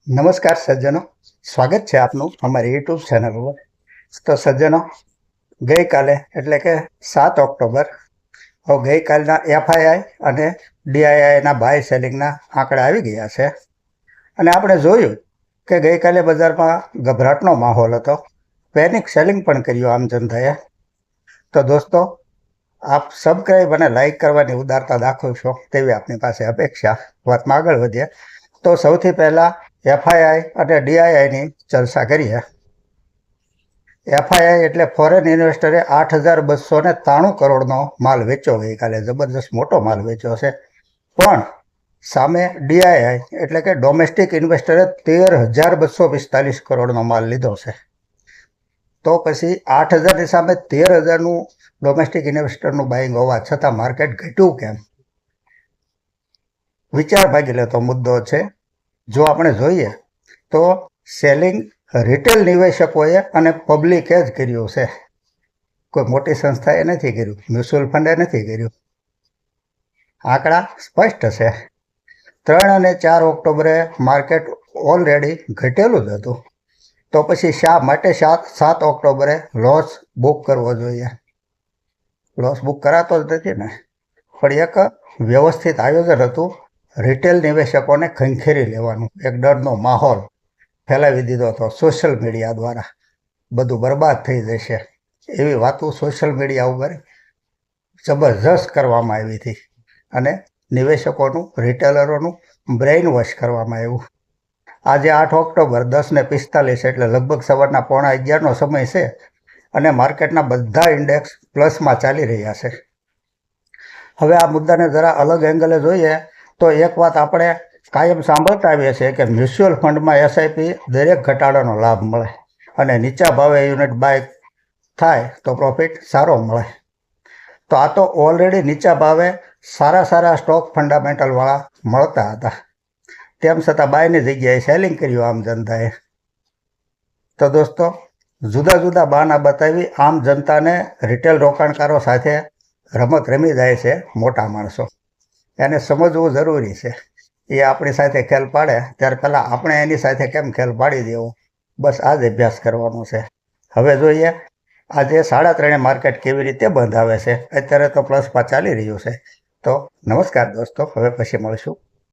નમસ્કાર સજ્જનો, સ્વાગત છે આપનું અમારી યુટ્યુબ ચેનલ ઉપર. તો સજ્જનો, ગઈકાલે એટલે કે 7 ઓક્ટોબર ગઈકાલના એફઆઈઆઈ અને ડીઆઈઆઈના બાય સેલિંગના આંકડા આવી ગયા છે. અને આપણે જોયું કે ગઈકાલે બજારમાં ગભરાટનો માહોલ હતો, પેનિક સેલિંગ પણ કર્યું આમ જનતાએ. તો દોસ્તો, આપ સબસ્ક્રાઈબ અને લાઈક કરવાની ઉદારતા દાખવશો તેવી આપની પાસે અપેક્ષા. વાતમાં આગળ વધીએ તો સૌથી પહેલાં એફઆઈઆઈ અને ડીઆઈઆઈની ચર્ચા કરીએ. એફઆઈઆઈ એટલે ફોરેન ઇન્વેસ્ટરે 8,293 કરોડનો માલ વેચ્યો ગઈકાલે, જબરદસ્ત મોટો માલ વેચ્યો છે. પણ સામે ડીઆઈઆઈ એટલે કે ડોમેસ્ટિક ઇન્વેસ્ટરે 13,245 કરોડનો માલ લીધો છે. તો પછી 8,000ની સામે 13,000નું ડોમેસ્ટિક ઇન્વેસ્ટરનું બાઇંગ હોવા છતાં માર્કેટ ઘટ્યું કેમ? વિચાર ભાગી લેતો મુદ્દો છે. જો આપણે જોઈએ તો સેલિંગ રિટેલ નિવેશકોએ અને પબ્લિકે જ કર્યું છે, કોઈ મોટી સંસ્થાએ નથી કર્યું, મ્યુચ્યુઅલ ફંડે નથી કર્યું. આંકડા સ્પષ્ટ છે. 3 અને 4 ઓક્ટોબરે માર્કેટ ઓલરેડી ઘટેલું જ હતું. તો પછી શા માટે 7 ઓક્ટોબરે લોસ બુક કરવો જોઈએ? લોસ બુક કરાતો જ નથી ને. પણ એક વ્યવસ્થિત આયોજન હતું, રિટેલ નિવેશકોને ખંખેરી લેવાનું. એક ડરનો માહોલ ફેલાવી દીધો હતો સોશિયલ મીડિયા દ્વારા. બધું બરબાદ થઈ જશે એવી વાતો સોશિયલ મીડિયા ઉપર જબરજસ્ત કરવામાં આવી હતી અને નિવેશકોનું, રિટેલરોનું બ્રેઇન વોશ કરવામાં આવ્યું. આજે 8 ઓક્ટોબર 10:45 એટલે લગભગ સવારના 11:15નો સમય છે અને માર્કેટના બધા ઇન્ડેક્સ પ્લસમાં ચાલી રહ્યા છે. હવે આ મુદ્દાને જરા અલગ એંગલે જોઈએ તો એક વાત આપણે કાયમ સાંભળતા આવીએ છીએ કે મ્યુચ્યુઅલ ફંડમાં એસઆઈપી દરેક ઘટાડાનો લાભ મળે અને નીચા ભાવે યુનિટ બાય થાય તો પ્રોફિટ સારો મળે. તો આ તો ઓલરેડી નીચા ભાવે સારા સ્ટોક ફંડામેન્ટલવાળા મળતા હતા, તેમ છતાં બાયની જગ્યાએ સેલિંગ કર્યું આમ જનતાએ. તો દોસ્તો, જુદા જુદા બહાના બતાવી આમ જનતાને રિટેલ રોકાણકારો સાથે રમત રમી જાય છે મોટા માણસો. એને સમજવું જરૂરી છે. એ આપણી સાથે ખેલ પાડે ત્યારે પહેલાં આપણે એની સાથે કેમ ખેલ પાડી દેવું, બસ આ જ અભ્યાસ કરવાનો છે. હવે જોઈએ આજે 3:30 માર્કેટ કેવી રીતે બંધ આવે છે. અત્યારે તો પ્લસમાં ચાલી રહ્યું છે. તો નમસ્કાર દોસ્તો, હવે પછી મળીશું.